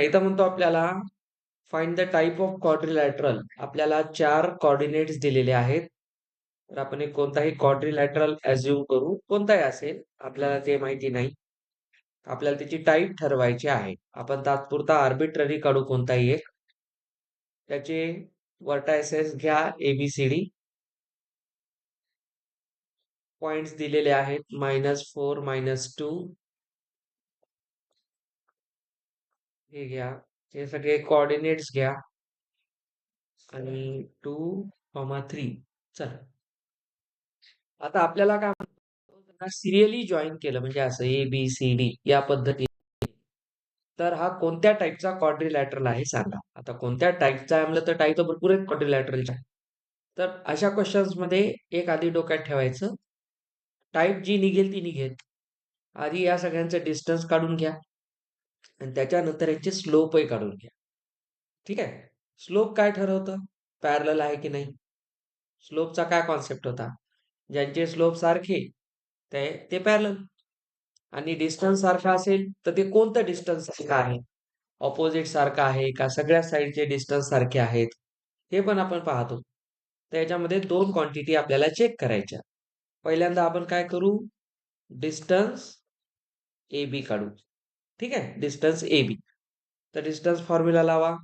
इथं म्हणतो आपल्याला find the type of quadrilateral. आपल्याला 4 कोऑर्डिनेट्स दिलेले आहेत. तर आपण एक कोणताही क्वाड्रिलॅटरल अझ्युम करू. कोणताही असेल, आपल्याला ते माहिती नाही. आपल्याला त्याची टाइप ठरवायची आहे. आपण तात्पुरता आर्बिट्ररी काढू कोणताही एक. त्याचे व्हर्टायसेस घ्या ABCD. पॉइंट्स दिलेले आहेत -4, -2. हे घ्या. हे सगळे कोऑर्डिनेट्स घ्या. आणि 2, 3. आता आपल्याला काय म्हणतो सिरियली जॉईन केलं म्हणजे असं ABCD या पद्धतीने. तर हा कोणत्या टाईपचा क्वाड्रिलॅटरल आहे सांगा. आता कोणत्या टाईपचा आहे म्हणलं तर टाईप तर भरपूर आहेत क्वाड्रिलॅटरलच्या. तर अशा क्वेश्चन्स मध्ये एक आधी डोक्यात ठेवायचं, टाईप जी निघेल ती निघेल. आधी या सगळ्यांचं डिस्टन्स काढून घ्या आणि त्याच्यानंतर यांचे स्लोपही काढून घ्या. ठीक आहे. स्लोप काय ठरवतं? पॅरलल आहे की नाही. स्लोपचा काय कॉन्सेप्ट होता? ज्यांचे स्लोप सारखे ते पॅरलल आणि डिस्टन्स सारखा असेल तर ते कोणतं डिस्टन्स सारखं आहे? ऑपोजिट सारखा आहे का सगळ्या साईडचे डिस्टन्स सारखे आहेत? हे पण आपण पाहतो. तर याच्यामध्ये 2 क्वांटिटी आपल्याला चेक करायच्या. पहिल्यांदा आपण काय करू? डिस्टन्स AB काढू. ठीक आहे. Distance AB. तर डिस्टन्स फॉर्म्युला लावा.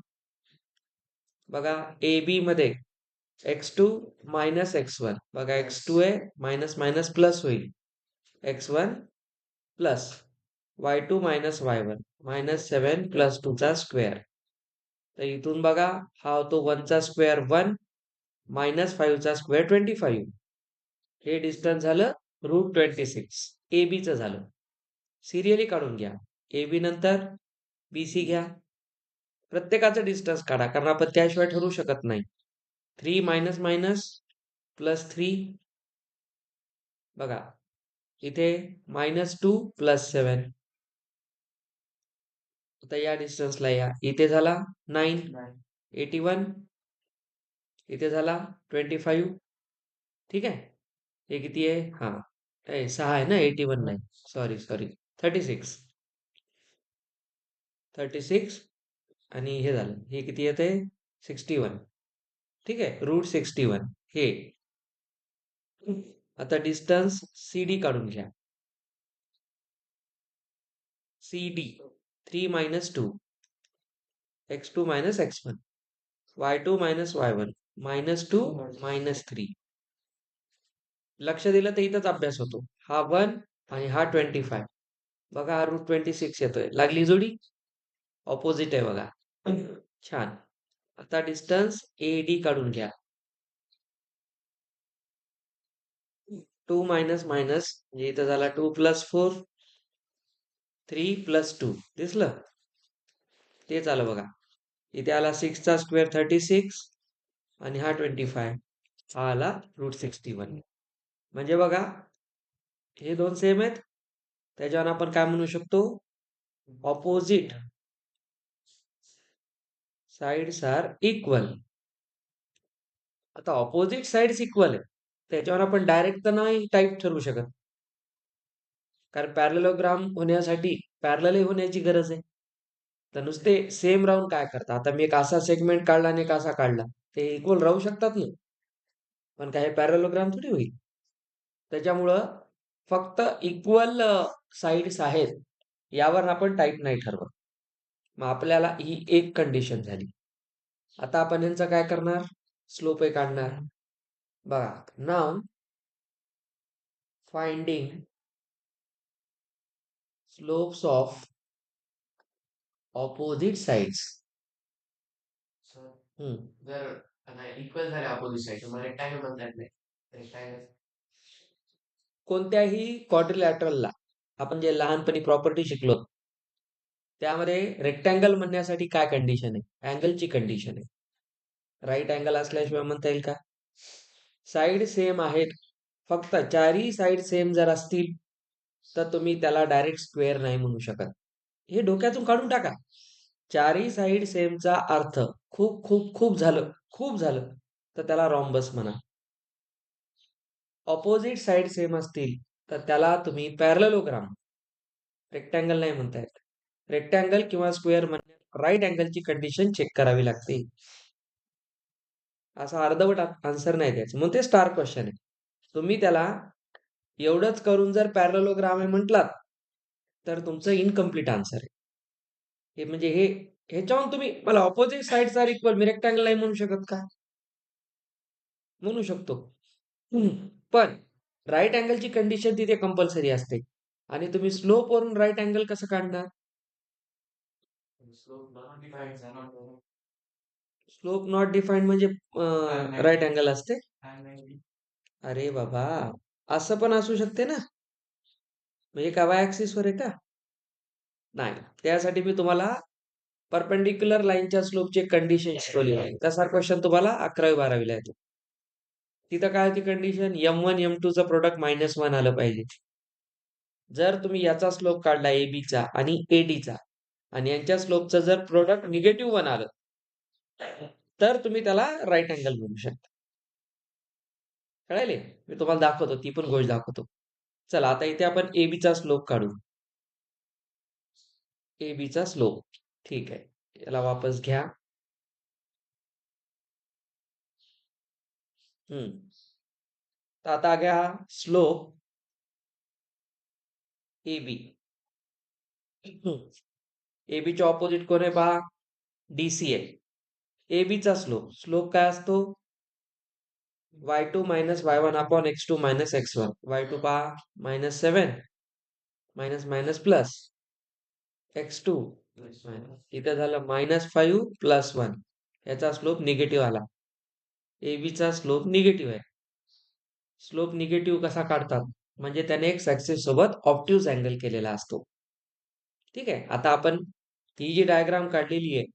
बघा AB मध्ये x2 मायनस x1. बघा x2 आहे मायनस मायनस प्लस होईल. x1 plus y2 minus y1 -7 + 2 चा स्क्वेअर. तर इथून बघा हा होतो 1 चा स्क्वेअर 1 -5 चा स्क्वेअर 25. हे डिस्टन्स झालं √26. AB चं झालं. सिरियली काढून घ्या. AB नंतर BC घ्या. प्रत्येकाचं डिस्टन्स काढा कारण आपण त्याशिवाय ठरवू शकत नाही. 3 मायनस मायनस +3. बघा इथे -2 + 7. आता या डिस्टन्सला या. इथे झाला 9, 81. इथे झाला 25. ठीक आहे. हे किती आहे? हा 6 आहे ना, 81 नाही. सॉरी 36. 36 आणि हे झालं. हे किती येते? 61. ठीक आहे. √61 हे. आता डिस्टन्स CD काढून घ्या. CD 3 - 2 x2 - x1 y2 - y1 -2 -3. लक्ष दिलं तर इथंच अभ्यास होतो. हा 1 आणि हा 25. बघा हा √26 येतोय. लागली जोडी? ऑपोजिट आहे बघा. छान. आता डिस्टन्स AD काढून घ्या. 2 मायनस मायनस म्हणजे इथं झाला 2 + 4 3 + 2 दिसलं? तेच आलं बघा. इथे आला 6 चा स्क्वेअर 36 आणि हा 25. हा आला √61. म्हणजे बघा हे 2 सेम आहेत. त्याच्यावर आपण काय म्हणू शकतो? Opposite sides are equal. आता ऑपोजिट साइड्स इक्वल आहे. त्याच्यावर आपण डायरेक्ट तर नाही टाईप ठरवू शकत. कारण पॅरलेलोग्राम होण्यासाठी पॅरलल होण्याची गरज आहे. तर नुसते सेम राहून काय करता? आता मी एक असा सेगमेंट काढला आणि एक असा काढला. ते इक्वल राहू शकतात ना. पण काय पॅरलेलोग्राम थोडी होईल. त्याच्यामुळं फक्त इक्वल साइड्स आहेत यावर आपण टाईप नाही ठरवत. मग आपल्याला ही एक कंडिशन झाली. आता आपण यांचं काय करणार? स्लोप काढणार. बघा नाव finding slopes of opposite sides. जर इक्वल झाले ऑपोजिट साइड मग रेक्टँगल बनता येत नाही. रेक्टँगल कोणत्याही क्वाड्रिलॅटरलला आपण जे लहानपणी प्रॉपर्टी शिकलो त्यामध्ये रेक्टँगल म्हणण्यासाठी काय कंडिशन आहे? अँगलची कंडिशन आहे. राईट अँगल असल्याशिवाय म्हणता येईल का? साइड सेम आहेत. फक्त चारही साइड सेम जर असतील तर तुम्ही त्याला डायरेक्ट स्क्वेअर नाही म्हणू शकत. हे डोक्यातून काढून टाका. चारही साइड सेमचा अर्थ खूप खूप खूप झालं, खूप झालं तर त्याला रॉम्बस म्हणा. ऑपोजिट साइड सेम असतील तर त्याला तुम्ही पॅरलेलोग्राम, रेक्टँगल नाही म्हणता येत. रेक्टँगल किंवा स्क्वेअर राईट अँगलची कंडिशन चेक करावी लागते. असा अर्धवट आन्सर नाही द्यायचं, मग ते स्टार क्वेश्चन आहे. तुम्ही त्याला एवढंच करून जर पॅरलोग्राम आहे म्हटलात तर तुमचं इनकम्प्लीट आन्सर आहे. हे म्हणजे ह्याच्यावरून तुम्ही मला opposite sides are equal me rectangle नाही म्हणू शकत का? म्हणू शकतो. पण राईट अँगलची कंडिशन तिथे कंपल्सरी असते. आणि तुम्ही स्लोप वरून राईट अँगल कसं काढणार? स्लोप नॉट डिफाईन्ड म्हणजे राईट अँगल असते. अरे बाबा, असं पण असू शकते ना. म्हणजे का वाय ऍक्सिस वर आहे का? नाही, त्यासाठी मी तुम्हाला परपेंडिक्युलर लाईनच्या स्लोपचे कंडिशन शिकवली आहे. तसा क्वेश्चन तुम्हाला 11वी-12वीला येतो. तिथं काय होती कंडिशन? M1 M2 चं प्रोडक्ट -1 आलं पाहिजे. जर तुम्ही याचा स्लोप काढला AB चा आणि AD चा आणि यांच्या स्लोपचं जर प्रोडक्ट -1 आलं तर तुम्ही त्याला राईट अँगल म्हणू शकता. कळाले? मी तुम्हाला दाखवतो, ती पण गोष्ट दाखवतो. चला आता इथे आपण AB चा स्लोप काढू. AB चा स्लोप. ठीक आहे. याला वापस घ्या. तर आता घ्या स्लोप AB. AB च्या ऑपोजिट कोण आहे पहा? DC आहे. AB चा स्लोप काय असतो? y2 minus y1 upon x2 minus x1. y2 पहा -7 मायनस मायनस प्लस x2 इथं झालं -5 प्लस 1. याचा स्लोप निगेटिव्ह आला. AB चा स्लोप निगेटिव्ह आहे. स्लोप निगेटिव्ह कसा काढतात? म्हणजे त्याने एक्स ऍक्सिस सोबत ऑब्ट्यूज अँगल केलेला असतो. ठीक आहे. आता आपण ही जी डायग्राम काढलेली आहे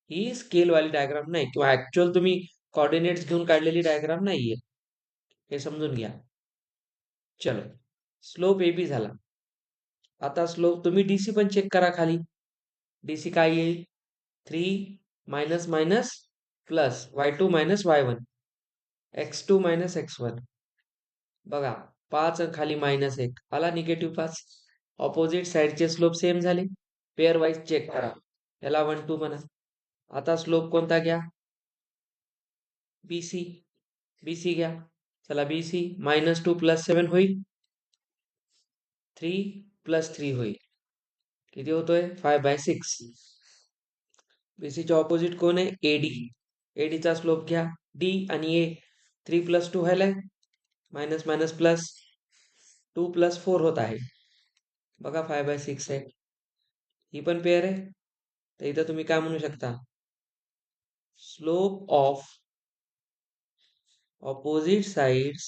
ही स्केल वाली डायग्राम नाही किंवा ऍक्च्युअल तुम्ही कोऑर्डिनेट्स घेऊन काढलेली डायग्राम नाहीये. हे समजून घ्या. चलो, स्लोप AB झाला. आता स्लोप तुम्ही DC पण चेक करा खाली. DC काय येईल? 3 minus minus plus y2 minus y1 x2 minus x1. बघा 5 खाली -1 आला निगेटिव्ह 5. ऑपोजिट साइडचे स्लोप सेम झाले. पेअर वाईज चेक करा. याला 1 2 म्हणा. आता स्लोप कोणता घ्या? BC. BC घ्या. चला BC -2 प्लस 7 होईल. 3 प्लस 3 होईल. किती होतोय? 5/6. BC च्या ऑपोजिट कोण आहे? AD. AD चा स्लोप घ्या. D आणि A 3 प्लस 2 व्हायलाय. मायनस मायनस प्लस 2 प्लस 4 होत आहे. बघा 5/6 आहे. ही पण पेअर आहे. तर इथं तुम्ही काय म्हणू शकता? Slope of opposite sides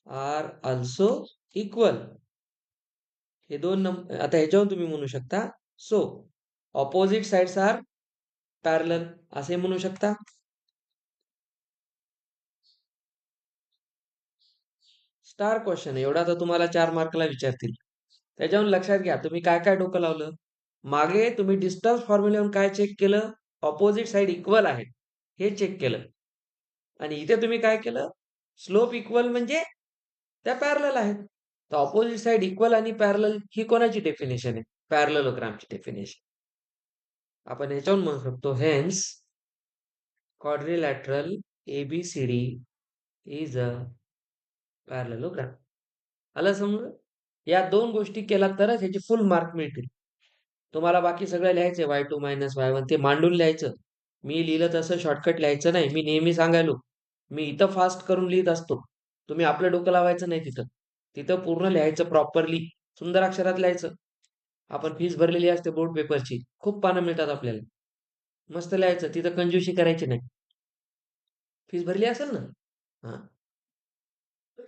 are also equal. हे दोन आता ह्याच्यावरून तुम्ही म्हणू शकता so opposite sides are parallel असे म्हणू शकता. स्टार क्वेश्चन एवढा तर तुम्हाला 4 मार्कला विचारतील. त्याच्यावरून लक्षात घ्या तुम्ही काय काय डोकं लावलं. मागे तुम्ही डिस्टन्स फॉर्म्युल्यावरून काय चेक केलं? ऑपोजिट साइड इक्वल आहेत हे चेक केलं. आणि इथे तुम्ही काय केलं? स्लोप इक्वल म्हणजे त्या पॅरलल आहेत. तर ऑपोजिट साइड इक्वल आणि पॅरलल ही कोणाची डेफिनेशन आहे? पॅरललोग्रामची डेफिनेशन. आपण ह्याच्यावरून म्हणू शकतो hence quadrilateral ABCD is a parallelogram. आलं समजलं? या दोन गोष्टी केला तरच ह्याचे फुल मार्क मिळतील. तुम्हाला बाकी सगळं लिहायचंय y2 मायनस y1 ते मांडून लिहायचं. मी लिहिलं तसं शॉर्टकट लिहायचं नाही. मी नेहमी सांगायलो मी इथं फास्ट करून लिहित असतो. तुम्ही आपलं डोकं लावायचं नाही तिथं. तिथं पूर्ण लिहायचं प्रॉपरली सुंदर अक्षरात लिहायचं. आपण फीस भरलेली असते बोर्ड पेपरची. खूप पानं मिळतात आपल्याला. मस्त लिहायचं. तिथं कंजूसी करायची नाही. फीस भरली असेल ना? हा.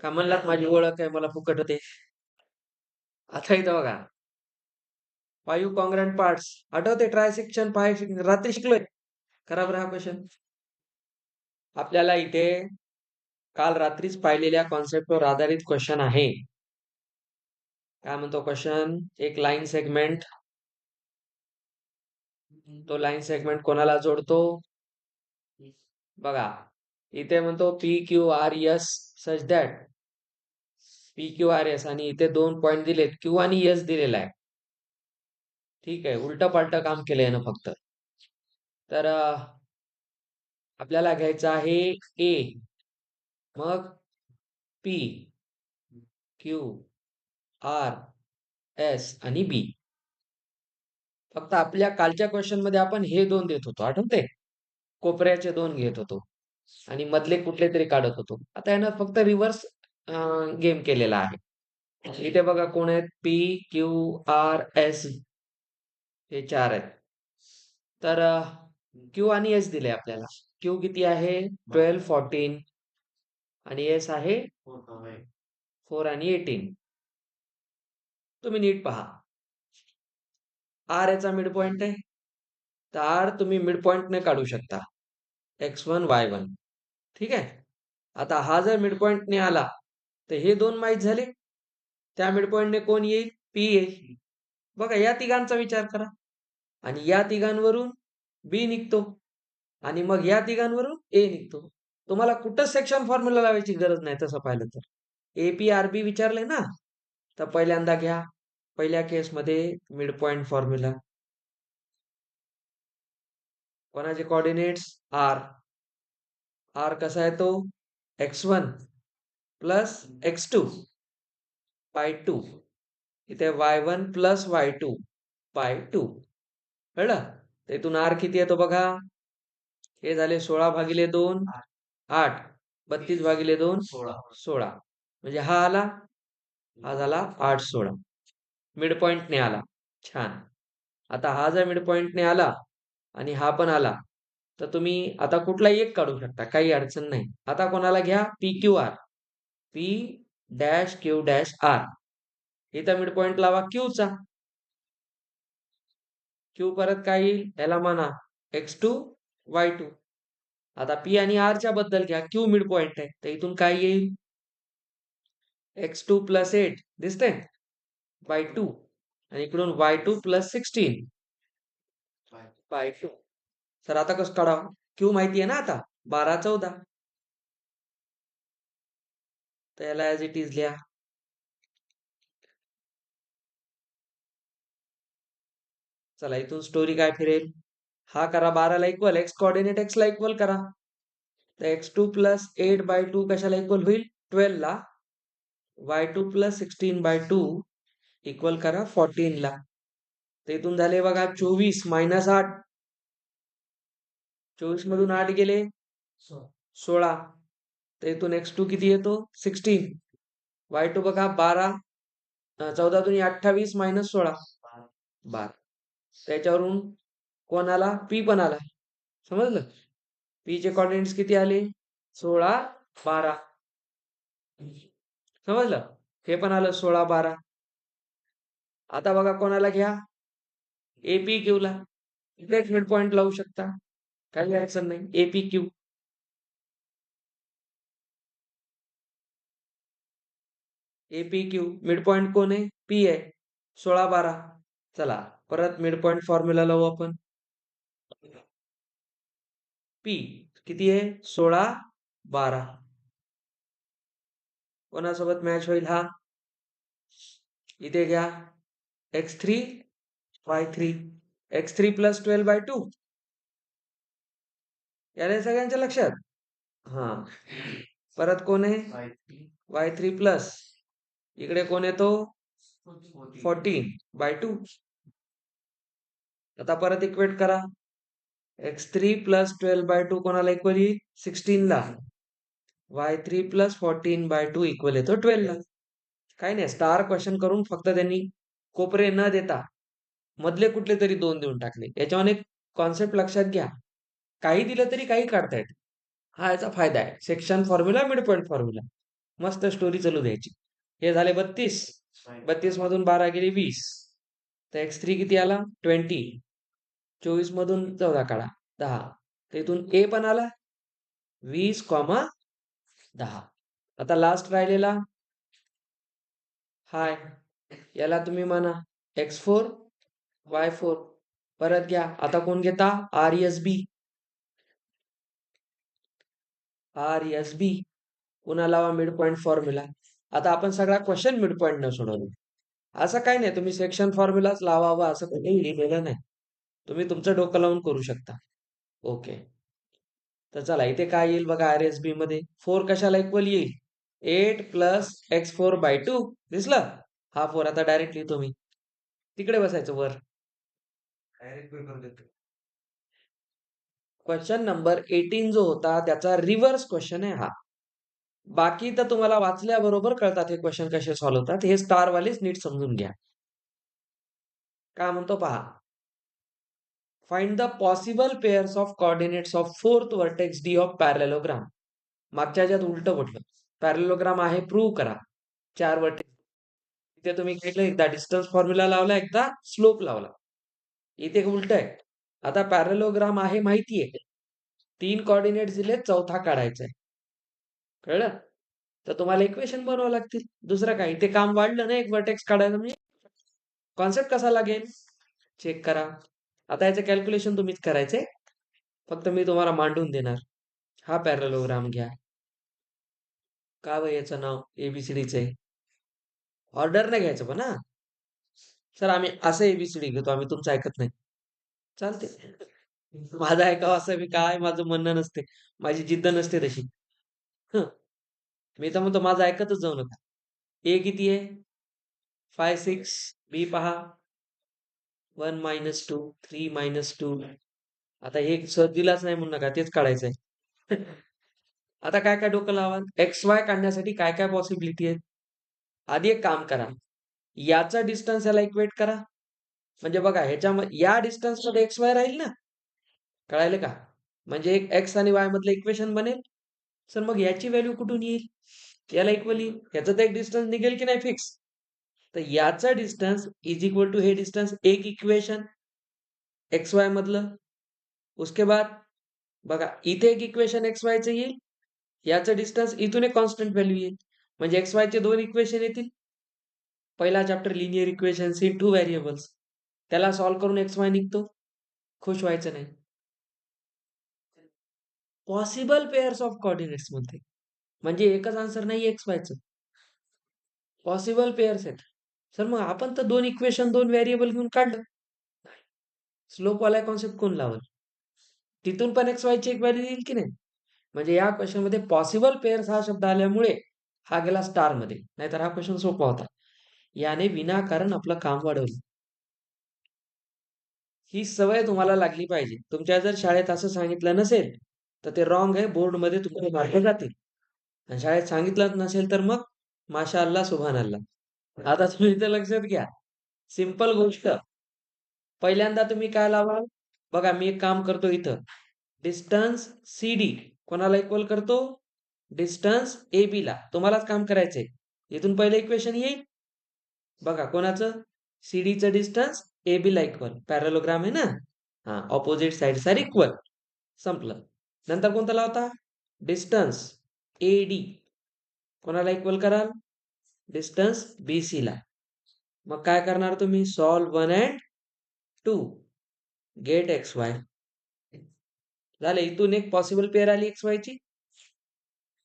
का म्हणलात माझी ओळख आहे मला फुकट होते. आता इथं बघा 5 कॉंग्रॅन्ट पार्ट्स आठवते ट्रायसेक्शन रात्री शिकलोय. करा बरं हा क्वेश्चन. आपल्याला इथे काल रात्रीच पाहिलेल्या कॉन्सेप्टवर आधारित क्वेश्चन आहे. काय म्हणतो क्वेश्चन? एक लाईन सेगमेंट. तो लाईन सेगमेंट कोणाला जोडतो? बघा इथे म्हणतो PQRS सच दॅट PQRS आणि इथे 2 पॉइंट दिलेत Q आणि S दिलेला आहे. ठीक आहे, उलट पालट काम केलंय ना फक्त. तर आपल्याला घ्यायचं आहे ए, मग पी, क्यू, आर, एस आणि बी. फक्त आपल्या कालच्या क्वेश्चन मध्ये आपण हे दोन देत होतो, आठवते? कोपऱ्याचे दोन घेत होतो आणि मधले कुठले तरी काढत होतो. आता यानं फक्त रिव्हर्स गेम केलेला आहे. इथे बघा कोण आहेत, पी, क्यू, आर, एस, हे चार आहेत. तर क्यू आणि एस दिले आपल्याला. क्यू किती आहे, 12, 14 आणि एस आहे 4 आणि 18. तुम्ही नीट पहा. आर याचा मिड पॉइंट आहे, तर आर तुम्ही मिड पॉइंट ने काढू शकता, x1 y1. ठीक आहे. आता हा जर मिड पॉइंट ने आला तर हे दोन माहीत झाले, त्या मिड पॉइंट ने कोण येईल, पी येईल. बघा या तिघांचा विचार करा आणि या तिघांवरून बी निघतो आणि मग या तिघांवरून ए निघतो. तुम्हाला कुठंच सेक्शन फॉर्म्युला लावायची गरज नाही तसं पाहिलं तर. एपी आरबी विचारले ना, तर पहिल्यांदा घ्या पहिल्या केसमध्ये मिड पॉइंट फॉर्म्युला. कोणाचे कोऑर्डिनेट्स, आर. आर कसा आहे तो, x1 प्लस x2 बाय 2. इथे y1 प्लस y2 बाय 2. कळलं? तर इथून आर किती येतो बघा, हे झाले 16/2 8, 32/2 16. म्हणजे हा आला, हा झाला 8 16. मिड पॉइंटने आला. छान. आता हा जर मिड पॉइंटने आला आणि हा पण आला, तर तुम्ही आता कुठलाही एक काढू शकता, काही अडचण नाही. आता कोणाला घ्या, P Q R. P dash Q dash R. इथं मिड पॉइंट लावा क्यूचा. क्यू परत काय येईल, याला म्हणा x2 y2. आता पी आणि आर च्या बद्दल घ्या, क्यू मिड पॉइंट आहे, तर इथून काय येईल, x2 प्लस 8 दिसते बाय 2 आणि इकडून y2 प्लस 16 बाय 2. सर आता कसं काढावं, क्यू माहिती आहे ना आता, 12 14. तर याला ऍज इट इज लिहा. चला इथून स्टोरी काय फिरेल, हा करा 12 ला इक्वल, एक्स कोऑर्डिनेट एक्स ला इक्वल करा. तर x2 प्लस 8 बाय 2 कशाला इक्वल होईल, 12 ला. y2 प्लस 16 बाय 2 इक्वल करा 14 ला. तर इथून झाले बघा 24 मायनस 8. 24 मधून 8 गेले 16. तर इथून x2 किती येतो, 16. y2 बघा 12, 14 दुनी 28 मायनस 16 12. त्याच्यावरून कोण आला, पी पण आला. समजलं? पी चे कोऑर्डिनेट्स किती आले, 16 12. समजलं? हे पण आलं 16 12. आता बघा कोणाला घ्या, एपी क्यू ला. इथेच मिड पॉइंट लावू शकता, काही अडचण नाही. AP Q, AP Q mid point कोण आहे, पी आहे, 16 12. चला परत मिड पॉइंट फॉर्म्युला लावू आपण. पी किती आहे, 16 12. कोणासोबत मॅच होईल हा, इथे घ्या x3 y3. x3 plus 12 bye 2. याला सगळ्यांच्या लक्षात. हा, परत कोण आहे, y3 प्लस, इकडे कोण येतो, 14 बाय 2. आता परत इक्वेट करा, x3 प्लस 12 बाय 2 कोणाला इक्वल येईल, 16 ला. y3 प्लस 14 बाय 2 इक्वल येतो 12 ला. काही नाही, स्टार क्वेश्चन करून फक्त त्यांनी कोपरे न देता मधले कुठले तरी दोन देऊन टाकले. याच्यावर एक कॉन्सेप्ट लक्षात घ्या, काही दिलं तरी काही काढता येते. हा याचा फायदा आहे. Section formula, mid point formula, मस्त स्टोरी चालू द्यायची. हे झाले 32. 32 मधून 12 गेले 20. तर x3 किती आला, 20. 24 मधून 14 काढा, 10. तर इथून ए पण आला, 20,10. आता लास्ट राहिलेला हाय, याला तुम्ही म्हणा x4 y4. परत घ्या, आता कोण घेता, आर एस बी. आर एस बी पुन्हा लावा मिड पॉइंट फॉर्म्युला. आता आपण सगळा क्वेश्चन मिड पॉइंट न सोडवलं. असं काही नाही, तुम्ही सेक्शन फॉर्म्युलाच लावावा असं काही लिहिलेलं नाही. तुम्ही तुमचं डोकं लावून करू शकता. ओके. तर चला इथे काय येईल बघा, RSB मध्ये 4 कशाला इक्वल येईल? 8 प्लस x4/2. दिसलं? हा 4 आता डायरेक्ट लिहितो मी. तिकडे बसायचं वर. क्वेश्चन नंबर 18 जो होता त्याचा रिव्हर्स क्वेश्चन आहे हा. बाकी तर तुम्हाला वाचल्याबरोबर कळतात हे क्वेश्चन कसे सॉल्व्ह होतात. हे स्टारवालेच नीट समजून घ्या. काय म्हणतो पहा. Find the possible pairs of coordinates of fourth vertex D of parallelogram. मागच्या ज्यात उलटं पडलं. पॅरलेलोग्राम आहे, प्रूव्ह करा. 4 व्हर्टेक्स. इथे तुम्ही केलं, एकदा डिस्टन्स फॉर्म्युला लावला, एकदा स्लोप लावला. इथे उलट आहे. आता पॅरलेलोग्राम आहे माहिती आहे. 3 कोऑर्डिनेट्स दिले, चौथा काढायचा आहे. कळलं? तर तुम्हाला इक्वेशन बनवावं लागतील. दुसरं काय, इथे काम वाढलं ना, एक व्हर्टेक्स काढायचं म्हणजे. कॉन्सेप्ट कसा लागेल चेक करा. आता याचं कॅल्क्युलेशन तुम्हीच करायचंय, फक्त मी तुम्हाला मांडून देणार. हा पॅरलेलोग्राम घ्या. का बरं याचं नाव ABCDच आहे? ऑर्डर नाही घ्यायचं पण हा. सर आम्ही असं ABCD घेतो, आम्ही तुमचं ऐकत नाही. चालते. माझं ऐकावं असं मी काय, माझं म्हणणं नसते, माझी जिद्द नसते तशी. हं. मी तर म्हणतो माझं ऐकतच जाऊ नका. A किती आहे? 5 6. B पहा 1 - 2 3 - 2. आता हे सर दिलाच नाही म्हणू नका, तेच काढायचंय. आता काय काय डोकं लावा. XY काढण्यासाठी काय काय पॉसिबिलिटी आहेत? आधी एक काम करा, याचा डिस्टन्स याला इक्वेट करा. म्हणजे बघा ह्याच्यामध्ये या डिस्टन्स मध्ये XY राहील ना. कळायलं का? म्हणजे एक X आणि Y मधलं इक्वेशन बनेल. सर मग याची व्हॅल्यू कुठून येईल? याला इक्वल येईल. याचं तर एक डिस्टन्स निघेल की नाही फिक्स. तर याचा डिस्टन्स इज इक्वल टू हे डिस्टन्स, एक इक्वेशन XY मधलं. उसके बाद बघा इथे एक इक्वेशन XY चं येईल. याचं डिस्टन्स इथून एक कॉन्स्टंट व्हॅल्यू येईल. म्हणजे XY चे 2 इक्वेशन येतील. पहिला chapter linear equations in 2 variables. त्याला सॉल्व्ह करून XY निघतो. खुश व्हायचं नाही. पॉसिबल पेअर्स ऑफ कोऑर्डिनेट्स मध्ये म्हणजे एकच आन्सर नाही XY चं. पॉसिबल पेअर्स आहेत. सर मग आपण तर 2 इक्वेशन 2 व्हेरिएबल घेऊन काढलं. स्लोप वाला कॉन्सेप्ट कोण लावल? तिथून पण XY ची एक व्हॅल्यू येईल की नाही? म्हणजे या क्वेश्चन मध्ये पॉसिबल पेअर्स हा शब्द आल्यामुळे हा गेला स्टार मध्ये, नाहीतर हा क्वेश्चन सोपा होता. याने विनाकारण आपलं काम वाढवलं. ही सवय तुम्हाला लागली पाहिजे. तुमच्या जर शाळेत असं सांगितलं नसेल तर ते रॉंग आहे. बोर्डमध्ये तुमचे मार्क जातील. आणि शाळेत सांगितलं नसेल तर मग माशा अल्लाह सुभान अल्लाह. आता तुम्ही इथं लक्षात घ्या. सिंपल गोष्ट. पहिल्यांदा तुम्ही काय लावाल? बघा मी एक काम करतो इथं. डिस्टन्स CD कोणाला इक्वल करतो? डिस्टन्स AB ला. तुम्हालाच काम करायचंय. इथून पहिलं इक्वेशन येईल. बघा कोणाचं? CDचं डिस्टन्स AB ला इक्वल. पॅरलोग्राम आहे ना. हा, ऑपोजिट साइड्स आर इक्वल. संपलं. नंतर कोणता लावता? डिस्टन्स AD कोणाला इक्वल कराल? डिस्टन्स BC ला. मग काय करणार तुम्ही? Solve 1 and 2. Get XY. झालं. इथून एक पॉसिबल पेअर आली XY ची.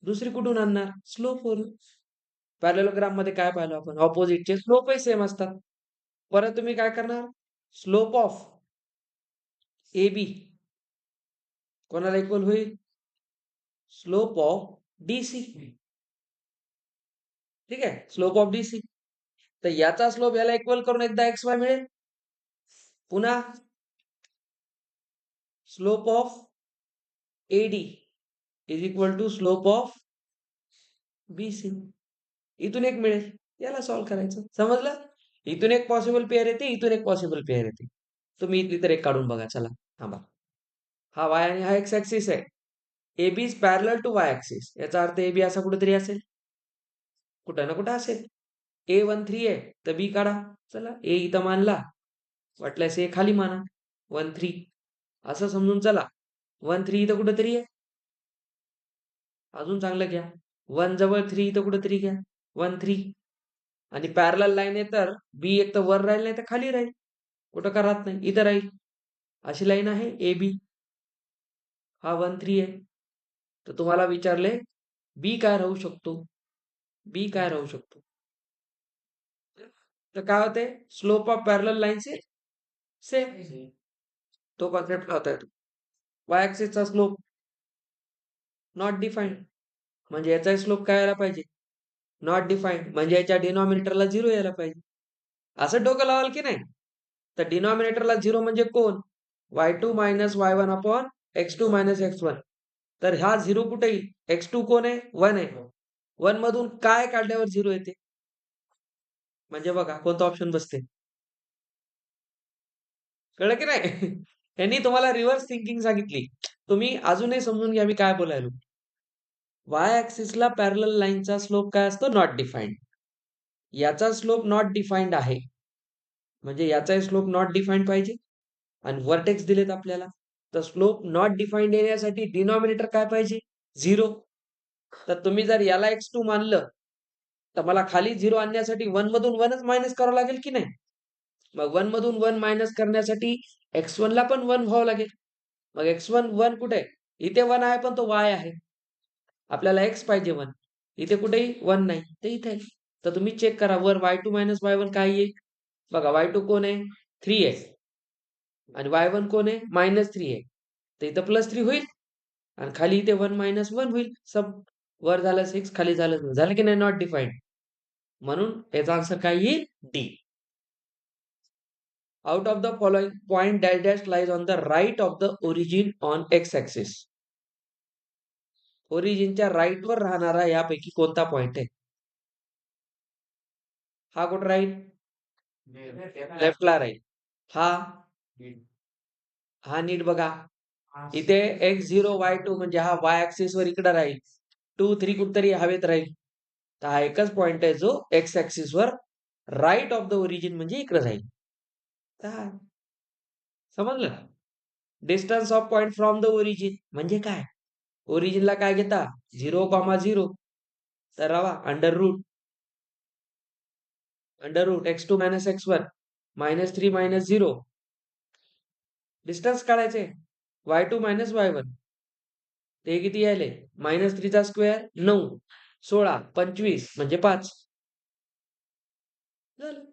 दुसरी कुठून आणणार? स्लोप वरून. पॅरलेलोग्राम मध्ये काय पाहिलं आपण? ऑपोजिटचे स्लोपही सेम असतात. परत तुम्ही काय करणार? स्लोप ऑफ AB कोणाला इक्वल होईल? Slope of DC. ठीक आहे, स्लोप ऑफ DC. तर याचा स्लोप याला इक्वल करून एकदा XY मिळेल. पुन्हा slope of AD is equal to slope of BC. इथून एक मिळेल. याला सॉल्व्ह करायचं. समजलं? इथून एक पॉसिबल पेअर येते, इथून एक पॉसिबल पेअर येते. तुम्ही इथली तर एक काढून बघा. चला थांबा. हा Y आणि हा X ऍक्सिस आहे. AB is parallel to Y axis. याचा अर्थ AB असा कुठेतरी असेल. कुठं ना कुठं असेल. A13 आहे तर B काढा. चला A इथं मानला. वाटल्यास A खाली माना. 13 असं समजून चला. 13 इथं कुठेतरी आहे. अजून चांगलं घ्या. 1 जवळ 3 इथं कुठेतरी घ्या. 13 आणि पॅरलल लाईन आहे तर B एक तर वर राहील नाही तर खाली राहील. कुठं का राहत नाही, इथं राहील. अशी लाईन आहे AB. हा 13 आहे. तर तुम्हाला विचारले B काय राहू शकतो? B काय राहू शकतो? तर काय होते, स्लोप ऑफ पॅरलल लाईनचे सेम. तो कॉन्सेप्ट लावता येतो. वाय ऍक्सिसचा स्लोप नॉट डिफाईन्ड, म्हणजे याचा स्लोप काय यायला पाहिजे, नॉट डिफाईन्ड, म्हणजे याच्या डिनॉमिनेटरला 0 यायला पाहिजे. असं डोकं लावाल की नाही. तर डिनॉमिनेटरला 0 म्हणजे कोण, y2 minus y1 upon x2 minus x1. तर हा 0 कुठे येईल, x2 कोण आहे, 1 आहे. 1 मधून काय काढल्यावर 0 येते, म्हणजे बघा कोणता ऑप्शन बसते. कळलं की नाही. यांनी तुम्हाला रिव्हर्स थिंकिंग सांगितली. तुम्ही अजूनही समजून घ्या मी काय बोलायलो. वाय ऍक्सिसला पॅरलल लाईनचा स्लोप काय असतो, नॉट डिफाईन्ड. याचा स्लोप नॉट डिफाईन्ड आहे, म्हणजे याचा स्लोप नॉट डिफाईन्ड पाहिजे. आणि व्हर्टेक्स दिलेत आपल्याला, तर स्लोप नॉट डिफाईन्ड येण्यासाठी डिनॉमिनेटर काय पाहिजे, 0. तर तुम्ही जर याला x2 मानलं, तर मला खाली 0 आणण्यासाठी 1 मधून 1च मायनस करावं लागेल की नाही. मग 1 मधून 1 मायनस करण्यासाठी x1 ला पण 1 व्हावं लागेल. मग x1 1 कुठे आहे, इथे 1 आहे पण तो y आहे. आपल्याला x पाहिजे 1, इथे कुठेही 1 नाही, ते इथे आहे. तर तुम्ही चेक करा वर y2 मायनस y1 काय येईल. बघा y2 कोण आहे, 3 आहे, आणि y1 कोण आहे, -3 आहे. तर इथं +3 होईल, आणि खाली इथे 1 मायनस 1 होईल. सब वर झालं 6, खाली झालं झालं की नाही, नॉट डिफाईन्ड. म्हणून याचा आन्सर काय येईल, D. Out of the following point dash dash lies on the right of the origin on x axis. ओरिजिनच्या राईट वर राहणारा यापैकी कोणता पॉइंट आहे. हा कुठं राहील, लेफ्टला राहील. हा हा नीट बघा, इथे x0 y2 म्हणजे हा y ऍक्सिस वर इकडे राहील, 2 3 कुठतरी हवेत राहील. तर हा एकच पॉइंट आहे जो x ऍक्सिस वर राईट ऑफ द ओरिजिन म्हणजे इकडे राहील. समजलं. Distance of point from the origin म्हणजे काय, ओरिजिनला काय घेता, 0,0. तर रावा under root x2 minus x1 -3 -0. Distance काढायचे y2 मायनस y1, ते किती यायले, -3चा स्क्वेअर 9, 16 25 म्हणजे 5.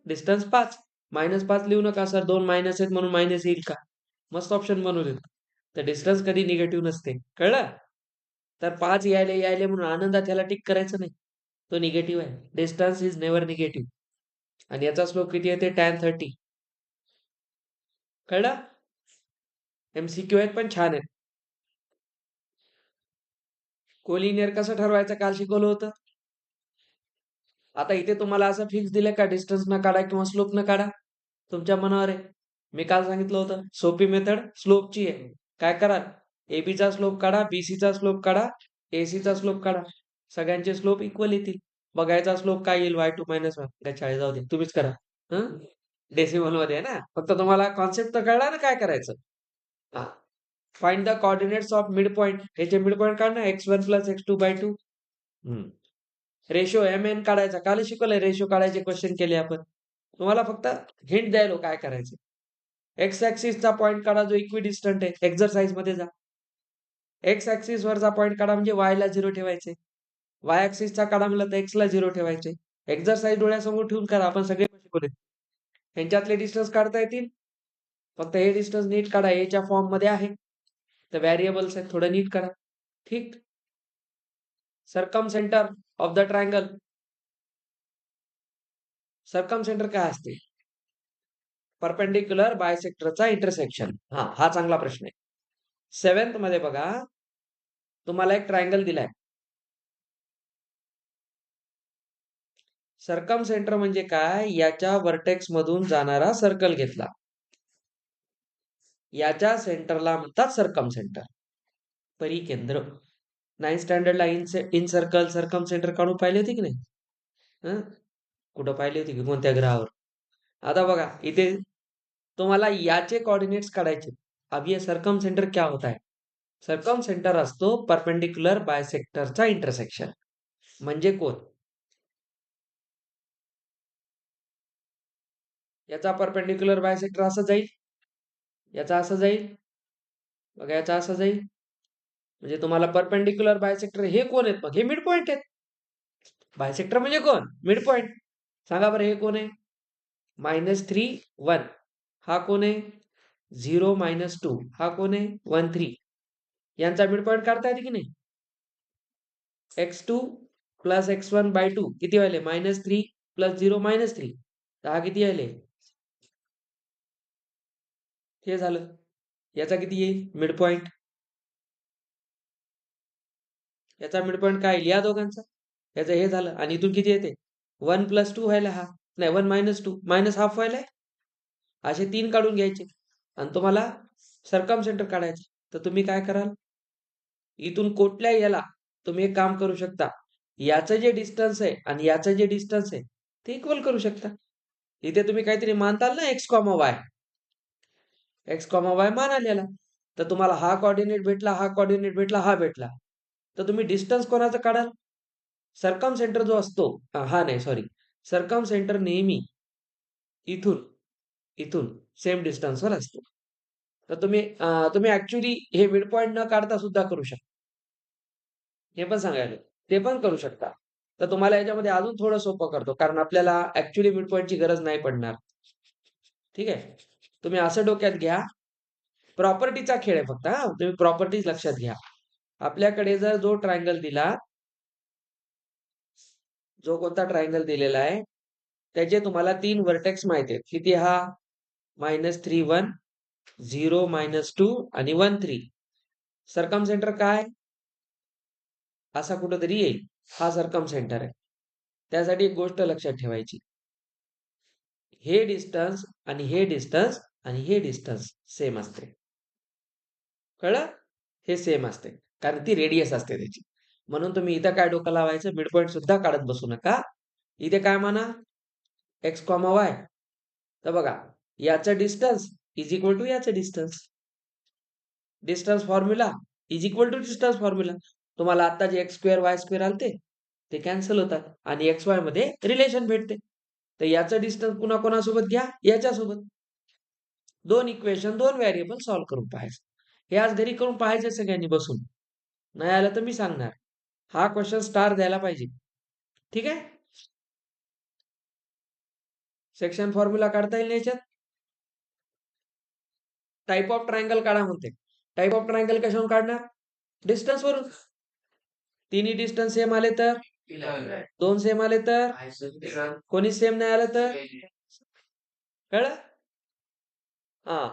डिस्टन्स 5, -5 लिहू नका सर, 2 मायनस आहेत म्हणून मायनस येईल का, मस्त ऑप्शन बनवले. तर डिस्टन्स कधी निगेटिव्ह नसते, कळलं. तर 5 यायले यायले म्हणून आनंदात त्याला टिक करायचं नाही, तो निगेटिव्ह आहे. Distance is never negative. आणि याचा स्लोप किती येते, tan 30. कळलं. MCQ आहेत पण छान आहेत. कोलिनियर कसं ठरवायचं काल शिकवलं होतं. आता इथे तुम्हाला असं फिक्स दिलं का डिस्टन्स न काढा किंवा स्लोप न काढा, तुमच्या मनावर आहे. मी काल सांगितलं होतं सोपी मेथड स्लोपची आहे. काय करा, एबीचा स्लोप काढा, बीसीचा स्लोप काढा, एसीचा स्लोप काढा, सगळ्यांचे स्लोप इक्वल येतील. बघायचा स्लोप काय येईल, y2 मायनस 1. शाळेत जाऊ दे, तुम्हीच करा. डेसिमल मध्ये आहे ना, फक्त तुम्हाला कॉन्सेप्ट तर कळला ना काय करायचं. Find the coordinates of mid point. ह्याचे मिड पॉइंट काढणं x1 plus x2/2. Ratio mn काढायचा, काल शिकवलंय रेशो काढायचे, क्वेश्चन केले आपण. तुम्हाला फक्त हिंट द्यायलो काय करायचं. एक्स ऍक्सिसचा पॉइंट काढा जो इक्विडिस्टंट आहे, एक्झरसाइज मध्ये जा. एक्स ऍक्सिस वरचा पॉइंट काढा म्हणजे y ला 0 ठेवायचे. वाय ऍक्सिसचा काढा म्हणलं तर x ला 0 ठेवायचे. एक्झरसाइज डोळ्यासमोर ठेवून करा, आपण सगळे शिकवले. ह्यांच्यातले डिस्टन्स काढता येतील, फक्त हे डिस्टन्स नीट काढा, याच्या फॉर्म मध्ये आहे. तर व्हेरिएबल्स आहेत, थोडं नीट करा. ठीक. Circumcentre of the triangle. Circumcentre काय असते, परपेंडिक्युलर बायसेक्टरचा इंटरसेक्शन. हा चांगला प्रश्न आहे. 7th मध्ये बघा, तुम्हाला एक ट्रायंगल दिलाय. सरकम सेंटर म्हणजे काय, याच्या वर्टेक्स मधून जाणारा सर्कल घेतला, याच्या सेंटरला म्हणतात सरकम सेंटर. परिकेंद्र. 9th स्टँडर्डला इन सर्कल सरकम सेंटर काढून पाहिले होते की नाही, कुठं पाहिली होती की कोणत्या ग्रहावर. आता बघा इथे तुम्हाला याचे कोऑर्डिनेट्स काढायचे. अब ये सरकम सेंटर क्या होता है, सरकम सेंटर असतो परपेंडिक्युलर बायसेक्टरचा इंटरसेक्शन. म्हणजे कोण, याचा परपेंडिक्युलर बायसेक्टर असं जाईल, याचा असं जाईल, बघा याचा असं जाईल. म्हणजे तुम्हाला परपेंडिक्युलर बायसेक्टर हे कोण आहेत, मग हे मिड पॉइंट आहेत. बायसेक्टर म्हणजे कोण, मिड पॉइंट. सांगा बरं हे कोण आहे, -3 1 हा कोण आहे? 0 -2 हा कोण आहे? 1 3 यांचा मिड पॉइंट काढता येते की नाही? x2 प्लस x1 बाय 2 किती व्हायले? -3 प्लस 0 -3 तर हा किती आले? हे झालं. याचा किती येईल मिड पॉइंट? याचा मिड पॉइंट काय येईल या दोघांचा? याचं हे झालं आणि इथून किती येते? 1 + 2 व्हायला हा. नाही 1 - 2 -हाल्फ व्हायलाय. असे 3 काढून घ्यायचे आणि तुम्हाला सर्कमसेंटर काढायचं. तर तुम्ही काय कराल? इथून कुठल्याही याला तुम्ही एक काम करू शकता. याचं जे डिस्टन्स आहे आणि याचं जे डिस्टन्स आहे ते इक्वल करू शकता. इथे तुम्ही काहीतरी मानताल ना x, y. x, y मान आलेला. तर तुम्हाला हा कोऑर्डिनेट भेटला, हा कोऑर्डिनेट भेटला, हा भेटला. तर तुम्ही डिस्टन्स कोणाचं काढाल? सर्कमसेंटर जो असतो, हा नाही सॉरी. सर्कमसेंटर नेहमी इथून इथून सेम डिस्टन्सवर असतो. तर तुम्ही ऍक्च्युली हे मिड पॉइंट न काढता सुद्धा करू शकता. हे पण सांगायला ते पण करू शकता. तर तुम्हाला याच्यामध्ये अजून थोडं सोपं करतो कारण आपल्याला ऍक्च्युली मिड पॉइंटची गरज नाही पडणार. ठीक आहे. तुम्ही असं डोक्यात घ्या, प्रॉपर्टीचा खेळ आहे फक्त हा. तुम्ही प्रॉपर्टीज लक्षात घ्या. आपल्याकडे जर जो ट्रायंगल दिला, जो कोणता ट्रायंगल दिलेला आहे, त्याचे तुम्हाला 3 व्हर्टेक्स माहिती आहेत. किती हा? -3 1 0 -2 आणि 1 3. सर्कमसेंटर काय? असा कुठेतरी येईल. हा सर्कमसेंटर आहे. त्यासाठी एक गोष्ट लक्षात ठेवायची. हे डिस्टन्स आणि हे डिस्टन्स आणि हे डिस्टन्स सेम असते. कळलं? हे सेम असते. कारण ती रेडियस असते त्याची. म्हणून तुम्ही इथं काय डोकं लावायचं? मिड पॉइंट सुद्धा काढत बसू नका. इथे काय म्हणा? x, y. तर बघा, याचं डिस्टन्स इज इक्वल टू याचं distance. Distance formula is equal to distance formula. तुम्हाला आता जे x² y² आलते ते कॅन्सल होतात आणि xy मध्ये रिलेशन भेटते. तर याचं डिस्टन्स पुन्हा कोणासोबत घ्या? याच्यासोबत. 2 इक्वेशन 2 व्हेरिएबल सॉल्व्ह करून पाहायचं. हे आज घरी करून पाहायचं सगळ्यांनी बसून. नाही आलं तर मी सांगणार. हा क्वेश्चन स्टार द्यायला पाहिजे. ठीक आहे? सेक्शन फॉर्म्युला काढता येईल याच्यात. टाइप ऑफ ट्रायंगल काढा म्हणते. टाइप ऑफ ट्रायंगल कशावरून काढणार? डिस्टन्स वरून. तिन्ही डिस्टन्स सेम आले तर, 2 सेम आले तर, कोणी सेम नाही आलं तर, कळलं? हा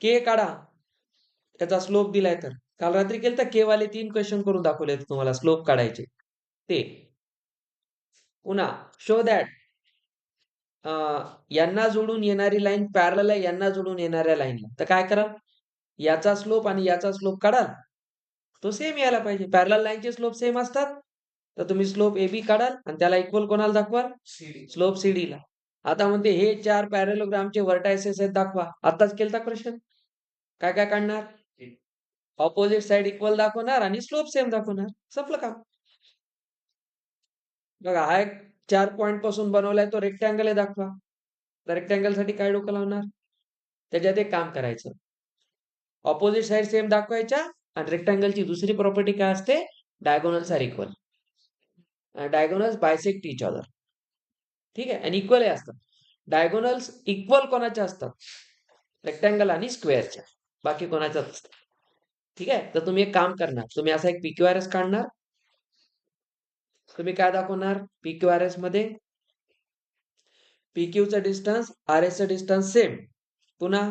के काढा. त्याचा स्लोप दिलाय तर. काल रात्री केलं तर के वाले 3 क्वेश्चन करून दाखवले तुम्हाला स्लोप काढायचे. ते पुन्हा शो दॅट यांना जोडून येणारी लाईन पॅरलल आहे यांना जोडून येणाऱ्या लाईनला. तर काय करा? याचा स्लोप आणि याचा स्लोप काढाल. तो सेम यायला पाहिजे. पॅरलल लाईनचे स्लोप सेम असतात. तर तुम्ही स्लोप AB काढाल आणि त्याला इक्वल कोणाला दाखवाल? स्लोप CD ला. आता म्हणते हे 4 पॅरलोग्रामचे व्हर्टायसेस आहेत दाखवा. आताच केलता प्रश्न. काय काय काढणार? ऑपोजिट साइड इक्वल दाखवणार आणि स्लोप सेम दाखवणार. संपलं काम. बघा हा एक 4 पॉइंट पासून बनवलाय तो रेक्टँगल आहे दाखवा. तर रेक्टँगल साठी काय डोकं लावणार? त्याच्यात एक काम करायचं. ऑपोजिट साइड सेम दाखवायच्या आणि रेक्टँगलची दुसरी प्रॉपर्टी काय असते? Diagonals are equal. Diagonals bisect each other. ठीक आहे. आणि इक्वल असतात. डायगोनल्स इक्वल कोणाच्या असतात? रेक्टँगल आणि स्क्वेअरच्या. बाकी कोणाच्याच असतात. ठीक आहे. तर तुम्ही एक काम करणार. तुम्ही असा एक PQRS काढणार. तुम्ही काय दाखवणार? PQRS मध्ये PQ चा डिस्टन्स, RS चा डिस्टन्स सेम. पुन्हा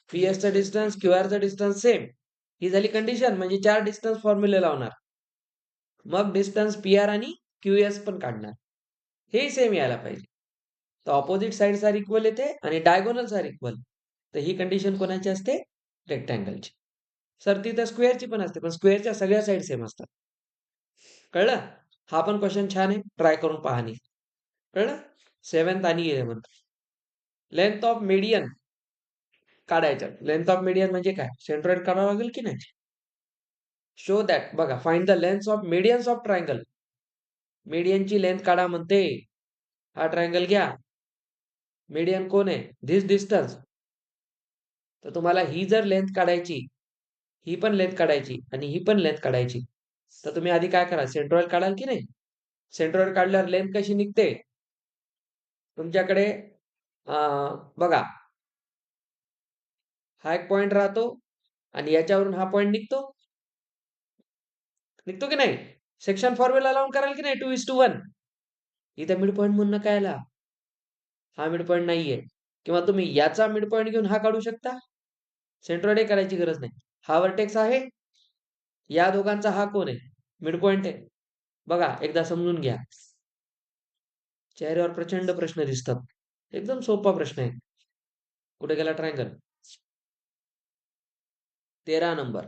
PS चा डिस्टन्स, QR चा डिस्टन्स सेम. ही झाली कंडिशन. म्हणजे 4 डिस्टन्स फॉर्म्युले लावणार. मग डिस्टन्स PR आणि QS पण काढणार. हे सेम यायला पाहिजे. तर ऑपोजिट साइड्स आर इक्वल येते आणि डायगोनल्स आर इक्वल. तर ही कंडिशन कोणाची असते? रेक्टँगलची. सर ती तर स्क्वेअरची पण असते, पण स्क्वेअरच्या सगळ्या साइड सेम असतात. कळलं? हा पण क्वेश्चन छान आहे. ट्राय करून पहा. कळलं? 7th आणि 11th. लेंथ ऑफ मीडियन काढायचं. लेंथ ऑफ मीडियन म्हणजे काय? सेंट्रोइड काढावं लागेल की नाही? शो दॅट बघा find the length of medians of triangle. मीडियनची लेंथ काढा म्हणते. हा ट्रायंगल घ्या. मीडियन कोण आहे? This distance. तर तुम्हाला ही जर लेंथ काढायची, ही पण लेंथ काढायची आणि ही पण लेंथ काढायची. तर तुम्ही आधी काय करा? सेंट्रोइड काढाल की नाही? सेंट्रोइड काढल्यावर लेंथ कशी निघते? तुमच्याकडे बघा, हा एक पॉइंट राहतो आणि याच्यावरून हा पॉइंट निघतो निघतो की नाही? सेक्शन फॉर्म्युला लावून कराल की नाही 2:1. इथे मिड पॉइंट म्हणणं काय आला? हा मिड पॉइंट नाहीये. किंवा तुम्ही याचा मिड पॉइंट घेऊन हा काढू शकता. सेंट्रॉइड करायची गरज नाही. हा वर्टेक्स आहे. या दोघांचा हा कोण आहे? मिड पॉइंट आहे. बघा एकदा समजून घ्या. चेहऱ्यावर प्रचंड प्रश्न दिसतात. एकदम सोपा प्रश्न आहे. कुठे गेला ट्रायंगल? 13 नंबर.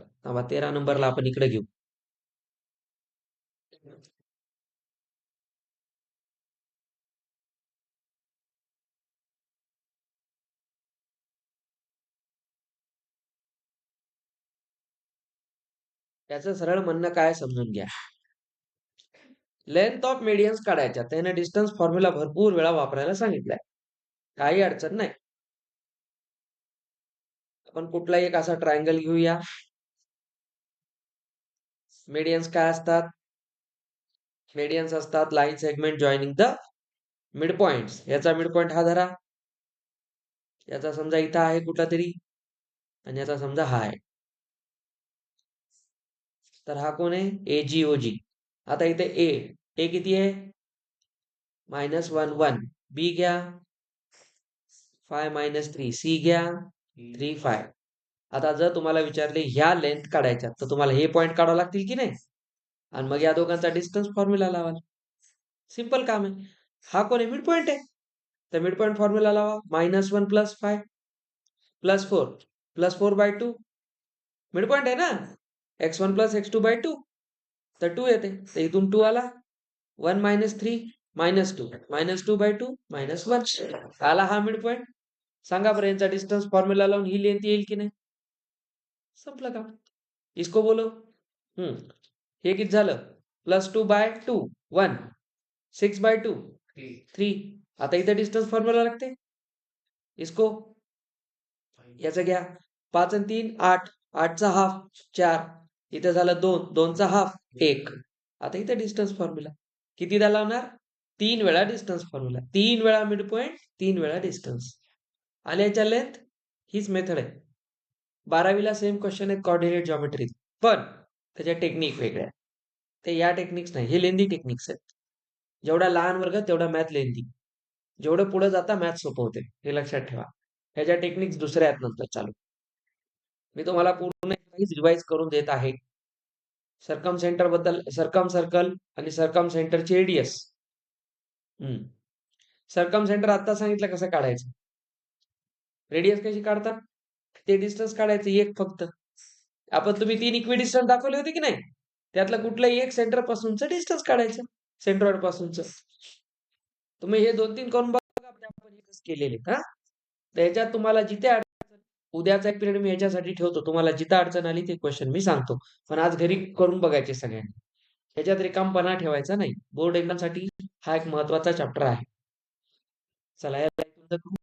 13 नंबरला आपण इकडे घेऊ. त्याचं सरळ म्हणणं काय समजून घ्या. लेंथ ऑफ मीडियन्स काढायच्या. त्याने डिस्टन्स फॉर्म्युला भरपूर वेळा वापरायला सांगितलाय. काही अडचण नाही. आपण कुठलाही एक असा ट्रायंगल घेऊया. मीडियन्स काय असतात? मीडियन्स असतात line segment joining the mid points. याचा मिड पॉइंट हा धरा. याचा समजा इथं आहे कुठला तरी आणि याचा समजा हा आहे. तर हा कोण आहे? AGOG. आता इथे ए किती आहे? -1 1. बी घ्या 5 - 3. सी घ्या 3 5. आता जर तुम्हाला विचारले ह्या लेंथ काढायच्या तर तुम्हाला हे पॉइंट काढावं लागतील की नाही? आणि मग या दोघांचा डिस्टन्स फॉर्म्युला लावाल. सिंपल काम आहे. हा कोण आहे? मिड पॉइंट आहे. तर मिड पॉइंट फॉर्म्युला लावा. -1 + 5 + 4 + 4/2. मिड पॉइंट आहे ना? x1 + x2/2. तर 2 येते. तर इथून 2 आला. 1 - 3 -2 -2/2 -1. आला हा मिड पॉइंट. सांगा बरं यांचा डिस्टन्स फॉर्म्युला लावून ही लेंथ येईल की नाही? संपलं का? इसको बोलो. हे किती झालं? +2/2 1 6/2 3. आता इथे डिस्टन्स फॉर्म्युला लागते. इसको याचं घ्या. 5 आणि 3 8. 8चा हाफ 4. इथे झालं 2. 2चा हाफ 1. आता इथे डिस्टन्स फॉर्म्युला कितीदा लावणार? 3 वेळा डिस्टन्स फॉर्म्युला. 3 वेळा मिड पॉइंट 3 वेळा डिस्टन्स. आले याच्या लेंथ. हीच मेथड आहे. 12वीला सेम क्वेश्चन आहेत कोऑर्डिनेट जॉमेट्री. पण त्याच्या टेक्निक वेगळ्या. ते या टेक्निक्स नाही. हे लेंदी टेक्निक्स आहेत. जेवढा लहान वर्ग तेवढा मॅथ लेंदी. जेवढं पुढे जाता मॅथ सोपं होते. हे लक्षात ठेवा. ह्याच्या टेक्निक्स दुसऱ्या आहेत नंतर चालू. मी तुम्हाला पूर्ण रिवाइज करून देत आहे. सर्कम सेंटर बद्दल सर्कम सर्कल आणि सर्कम सेंटरचे रेडियस. सर्कम सेंटर आता सांगितलं कसं काढायचं. रेडियस कशी काढतात? ते डिस्टन्स काढायचं एक फक्त. आपण तुम्ही 3 इक्विडिस्टन्स दाखवले होते की नाही? त्यातलं कुठलंही एक सेंटर पासूनचं डिस्टन्स काढायचं. सेंट्रॉइड पासूनचं. तुम्ही हे 2-3 करून बघा. आपण केलेले हा. तर ह्याच्यात तुम्हाला जिथे उद्याचा एक पिरियड मी ह्याच्यासाठी ठेवतो. तुम्हाला जिथं अडचण आली ते क्वेश्चन मी सांगतो. पण आज घरी करून बघायचे सगळ्यांनी. ह्याच्यात रिकामपणा ठेवायचा नाही. बोर्ड एक्झामसाठी हा एक महत्वाचा चॅप्टर आहे. चला या